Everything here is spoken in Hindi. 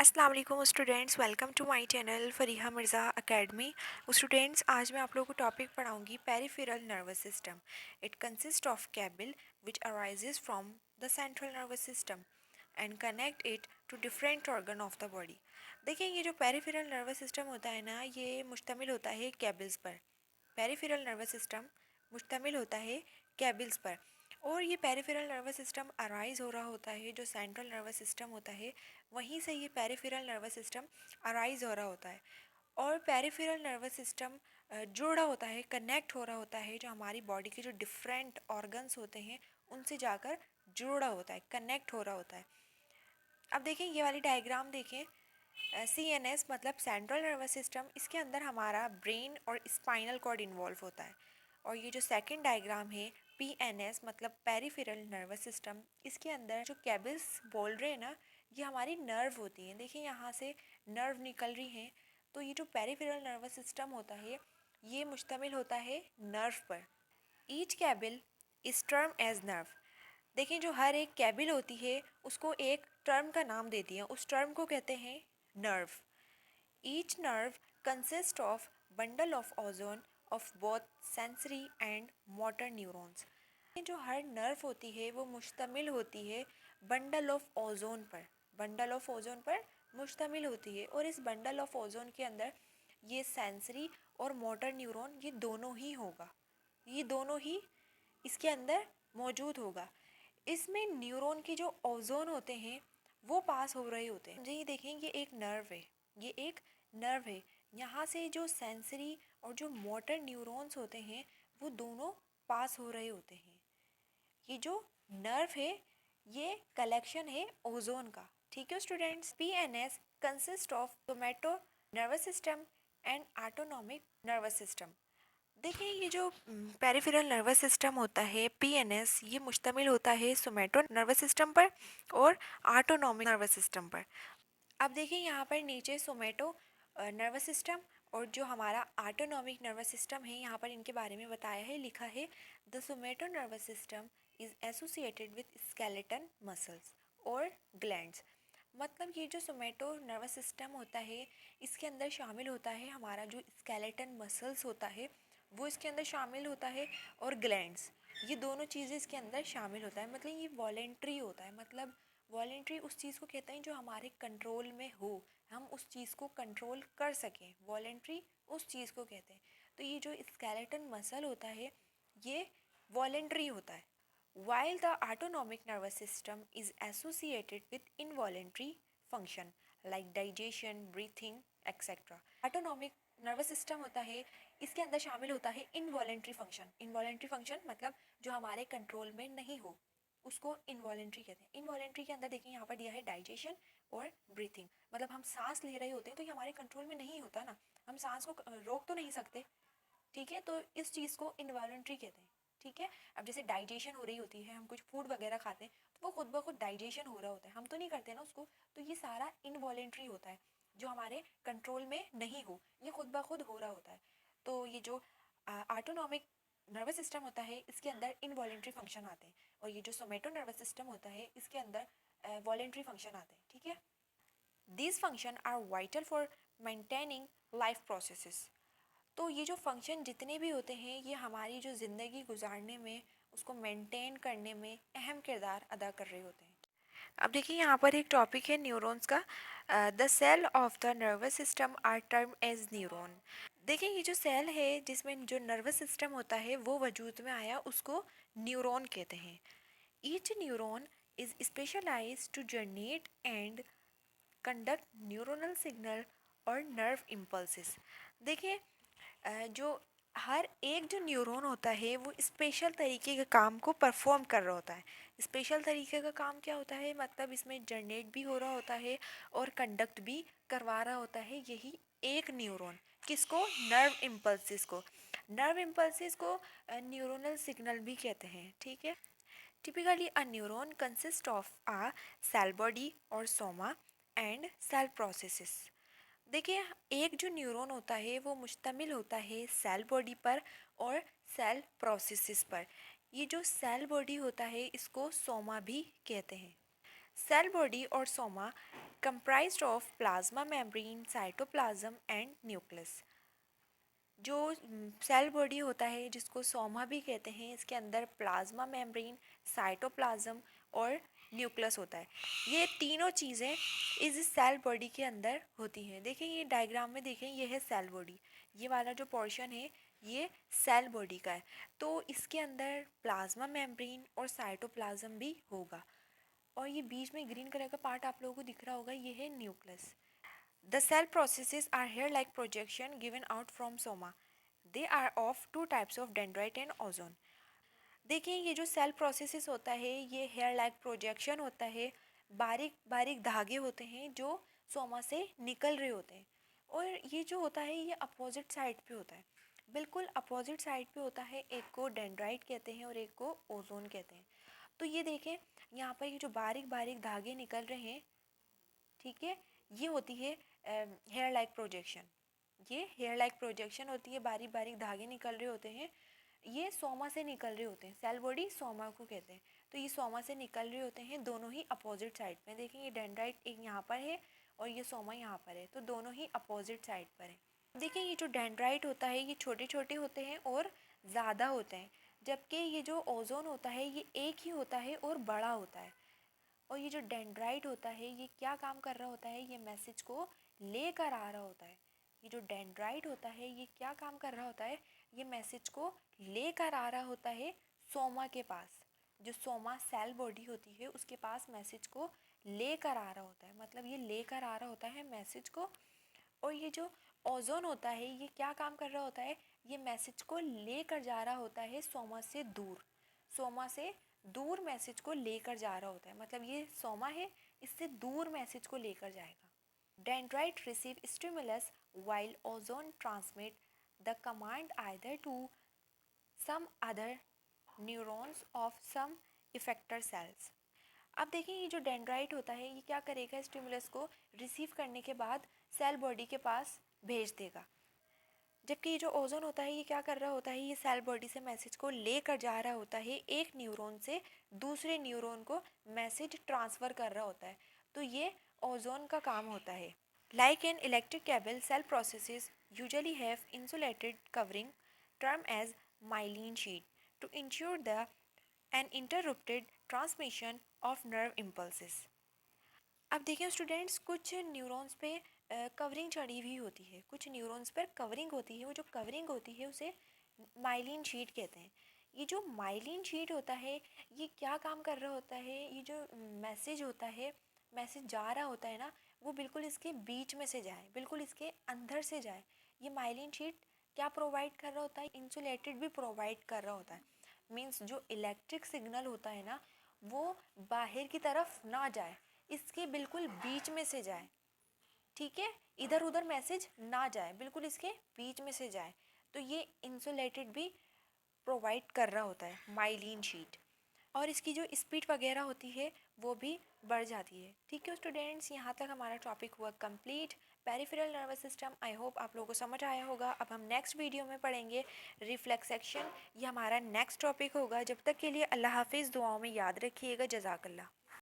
अस्सलाम वालेकुम students, welcome to my channel Fariha Mirza academy. Students, आज मैं आप लोगों को टॉपिक पढ़ाऊंगी peripheral nervous system. It consist of cable which arises from the central nervous system and connect it to different organ of the body. देखिए, ये जो पेरिफेरल नर्वस सिस्टम होता है ना, ये मुश्तमिल होता है कैबिल्स पर। पेरिफेरल नर्वस सिस्टम मुश्तमिल होता है कैबिल्स पर, और ये पेरिफेरल नर्वस सिस्टम अराइज हो रहा होता है जो सेंट्रल नर्वस सिस्टम होता है, वहीं से ये पेरिफेरल नर्वस सिस्टम अराइज हो रहा होता है। और पेरिफेरल नर्वस सिस्टम जुड़ा होता है, कनेक्ट हो रहा होता है जो हमारी बॉडी के जो डिफरेंट ऑर्गन्स होते हैं उनसे जाकर जुड़ा होता है, कनेक्ट हो रहा होता है। अब देखें ये वाली डायग्राम देखें। CNS मतलब सेंट्रल नर्वस सिस्टम, इसके अंदर हमारा ब्रेन और स्पाइनल कॉर्ड इन्वॉल्व होता है। और ये जो सेकंड डायग्राम है PNS मतलब पेरिफेरल नर्वस सिस्टम, इसके अंदर जो केबल्स बोल रहे हैं ना, ये हमारी नर्व होती हैं। देखिए यहाँ से नर्व निकल रही हैं। तो ये जो पेरिफेरल नर्वस सिस्टम होता है ये मुश्तमिल होता है नर्व पर। Each cable is term as nerve. देखिए, जो हर एक कैबिल होती है उसको एक टर्म का नाम देती है, उस टर्म को कहते हैं nerve. Each nerve consist of bundle of ozone of both sensory and motor neurons. जो हर नर्व होती है वो मुश्तमिल होती है बंडल ऑफ ओजोन पर। बंडल ऑफ ओजोन पर मुश्तमिल होती है, और इस बंडल ऑफ ओजोन के अंदर ये सेंसरी और मोटर न्यूरॉन ये दोनों ही होगा, ये दोनों ही इसके अंदर मौजूद होगा। इसमें न्यूरॉन के जो ओजोन होते हैं वो पास हो रहे होते हैं। जी देखें, ये एक नर्व है, ये एक नर्व है। यहाँ से जो सेंसरी और जो मोटर न्यूरॉन्स होते हैं वो दोनों पास हो रहे होते हैं। ये जो नर्व है ये कलेक्शन है ओजोन का। ठीक है students. PNS consist of सोमैटो nervous system and autonomic nervous system. देखिए, ये जो पेरिफेरल नर्वस सिस्टम होता है PNS, ये मुश्तमिल होता है सोमैटो नर्वस सिस्टम पर और ऑटोनॉमिक नर्वस सिस्टम पर। अब देखिए यहाँ पर नीचे सोमैटो नर्वस सिस्टम और जो हमारा ऑटोनॉमिक नर्वस सिस्टम है, यहाँ पर इनके बारे में बताया है, लिखा है the सोमैटो nervous system is associated with skeleton muscles और ग्लैंड्स। मतलब ये जो सोमैटो नर्वस सिस्टम होता है इसके अंदर शामिल होता है हमारा जो स्केलेटन मसल्स होता है वो इसके अंदर शामिल होता है, और ग्लैंड्स, ये दोनों चीज़ें इसके अंदर शामिल होता है। मतलब ये वॉलेंट्री होता है। मतलब वॉलेंट्री उस चीज़ को कहते हैं जो हमारे कंट्रोल में हो, हम उस चीज़ को कंट्रोल कर सकें, वॉलेंट्री उस चीज़ को कहते हैं। तो ये जो स्केलेटन मसल होता है ये वॉलेंट्री होता है, while the autonomic nervous system is associated with involuntary function like digestion, breathing, etc. Autonomic nervous system होता है, इसके अंदर शामिल होता है इनवॉलेंट्री फंक्शन। इनवॉलेंट्री फंक्शन मतलब जो हमारे कंट्रोल में नहीं हो उसको इनवॉलेंट्री कहते हैं। इनवॉलेंट्री के अंदर देखिए यहाँ पर दिया है डाइजेशन और ब्रीथिंग। मतलब हम सांस ले रहे होते हैं तो ये हमारे कंट्रोल में नहीं होता ना, हम सांस को रोक तो नहीं सकते। ठीक है, तो इस चीज़ को इनवॉलेंट्री कहते हैं। ठीक है, अब जैसे डाइजेशन हो रही होती है, हम कुछ फूड वगैरह खाते हैं तो वो खुद ब खुद डाइजेशन हो रहा होता है, हम तो नहीं करते ना उसको। तो ये सारा इनवॉलेंट्री होता है, जो हमारे कंट्रोल में नहीं हो, ये खुद ब खुद हो रहा होता है। तो ये जो ऑटोनॉमिक नर्वस सिस्टम होता है इसके अंदर इनवॉलेंट्री फंक्शन आते हैं, और ये जो सोमैटो नर्वस सिस्टम होता है इसके अंदर वॉलेंट्री फंक्शन आते हैं। ठीक है, these function are vital for maintaining life processes. तो ये जो फंक्शन जितने भी होते हैं ये हमारी जो ज़िंदगी गुजारने में, उसको मेंटेन करने में अहम किरदार अदा कर रहे होते हैं। अब देखिए यहाँ पर एक टॉपिक है न्यूरॉन्स का। The cell of the nervous system are term as neuron. देखिए, ये जो सेल है जिसमें जो नर्वस सिस्टम होता है वो वजूद में आया, उसको न्यूरॉन कहते हैं। Each neuron is specialised to generate and conduct neuronal signal और नर्व इम्पल्सेस। देखिए, जो हर एक जो न्यूरॉन होता है वो स्पेशल तरीके के काम को परफॉर्म कर रहा होता है। स्पेशल तरीके का काम क्या होता है, मतलब इसमें जनरेट भी हो रहा होता है और कंडक्ट भी करवा रहा होता है यही एक न्यूरॉन। किसको? नर्व इम्पल्सिस को। नर्व इम्पल्सिस को न्यूरोनल सिग्नल भी कहते हैं। ठीक है, typically a neuron consist of a cell body और सोमा एंड सेल प्रोसेसेस। देखिए, एक जो न्यूरॉन होता है वो मुश्तमिल होता है सेल बॉडी पर और सेल प्रोसेसेस पर। ये जो सेल बॉडी होता है इसको सोमा भी कहते हैं। सेल बॉडी और Soma comprised of plasma membrane, cytoplasm and nucleus। जो सेल बॉडी होता है जिसको सोमा भी कहते हैं, इसके अंदर प्लाज्मा मेम्ब्रेन, साइटोप्लाज्म और न्यूक्लियस होता है। ये तीनों चीज़ें इस सेल बॉडी के अंदर होती हैं। देखें ये डायग्राम में, देखें ये है सेल बॉडी, ये वाला जो पोर्शन है ये सेल बॉडी का है। तो इसके अंदर प्लाज्मा मेम्ब्रेन और साइटोप्लाज्म भी होगा, और ये बीच में ग्रीन कलर का पार्ट आप लोगों को दिख रहा होगा, ये है nucleus. The cell processes are hair-like projection given out from soma. They are of two types of dendrite and ozone। देखिए ये जो सेल प्रोसेसेस होता है ये हेयर लाइक प्रोजेक्शन होता है, बारीक बारीक धागे होते हैं जो सोमा से निकल रहे होते हैं, और ये जो होता है ये अपोजिट साइड पे होता है, बिल्कुल अपोजिट साइड पे होता है। एक को डेंड्राइट कहते हैं और एक को ओजोन कहते हैं। तो ये देखें यहाँ पर ये जो बारीक बारीक धागे निकल रहे हैं, ठीक है, ये होती है हेयर लाइक प्रोजेक्शन। ये हेयर लाइक प्रोजेक्शन होती है, बारीक बारीक धागे निकल रहे होते हैं, ये सोमा से निकल रहे होते हैं। सेल बॉडी सोमा को कहते हैं। तो ये सोमा से निकल रहे होते हैं, दोनों ही अपोजिट साइड में। देखिए ये डेंड्राइट एक यहाँ पर है और ये सोमा यहाँ पर है, तो दोनों ही अपोजिट साइड पर है। देखिए ये जो डेंड्राइट होता है ये छोटे छोटे होते हैं और ज़्यादा होते हैं, जबकि ये जो ओजोन होता है ये एक ही होता है और बड़ा होता है। और ये जो डेंड्राइट होता है ये क्या काम कर रहा होता है, ये मैसेज को लेकर आ रहा होता है। ये जो डेंड्राइट होता है ये क्या काम कर रहा होता है, ये मैसेज को लेकर आ रहा होता है सोमा के पास। जो सोमा सेल बॉडी होती है उसके पास मैसेज को लेकर आ रहा होता है, मतलब ये लेकर आ रहा होता है मैसेज को। और ये जो ओजोन होता है ये क्या काम कर रहा होता है, ये मैसेज को लेकर जा रहा होता है सोमा से दूर। सोमा से दूर मैसेज को लेकर जा रहा होता है, मतलब ये सोमा है, इससे दूर मैसेज को लेकर जाएगा। Dendrite receive stimulus while ozone transmit the command either to some other neurons of some effector cells। अब देखिए ये जो डेंड्राइट होता है ये क्या करेगा, स्टिमुलस को रिसीव करने के बाद सेल बॉडी के पास भेज देगा। जबकि ये जो ओजोन होता है ये क्या कर रहा होता है, ये सेल बॉडी से मैसेज को लेकर जा रहा होता है, एक न्यूरॉन से दूसरे न्यूरॉन को मैसेज ट्रांसफ़र कर रहा होता है। तो ये ओजोन का काम होता है। Like an electric cable, cell processes usually have insulated covering termed as myelin sheet to ensure the uninterrupted transmission of nerve impulses। अब देखिए स्टूडेंट्स, कुछ न्यूरॉन्स पे कवरिंग चढ़ी हुई होती है, कुछ न्यूरॉन्स पर कवरिंग होती है, वो जो कवरिंग होती है उसे माइलिन शीट कहते हैं। ये जो माइलिन शीट होता है ये क्या काम कर रहा होता है, ये जो मैसेज होता है, मैसेज जा रहा होता है ना, वो बिल्कुल इसके बीच में से जाए, बिल्कुल इसके अंदर से जाए। ये माइलिन शीट क्या प्रोवाइड कर रहा होता है, इंसुलेटेड भी प्रोवाइड कर रहा होता है। मीन्स जो इलेक्ट्रिक सिग्नल होता है ना वो बाहर की तरफ ना जाए, इसके बिल्कुल बीच में से जाए, ठीक है, इधर उधर मैसेज ना जाए, बिल्कुल इसके बीच में से जाए। तो ये इंसुलेटेड भी प्रोवाइड कर रहा होता है माइलिन शीट, और इसकी जो स्पीड वगैरह होती है वो भी बढ़ जाती है। ठीक है स्टूडेंट्स, यहाँ तक हमारा टॉपिक हुआ complete, peripheral nervous system. I hope आप लोगों को समझ आया होगा। अब हम नेक्स्ट वीडियो में पढ़ेंगे रिफ्लेक्स एक्शन, ये हमारा नेक्स्ट टॉपिक होगा। जब तक के लिए अल्लाह हाफिज़, दुआओं में याद रखिएगा। जज़ाकल्लाह।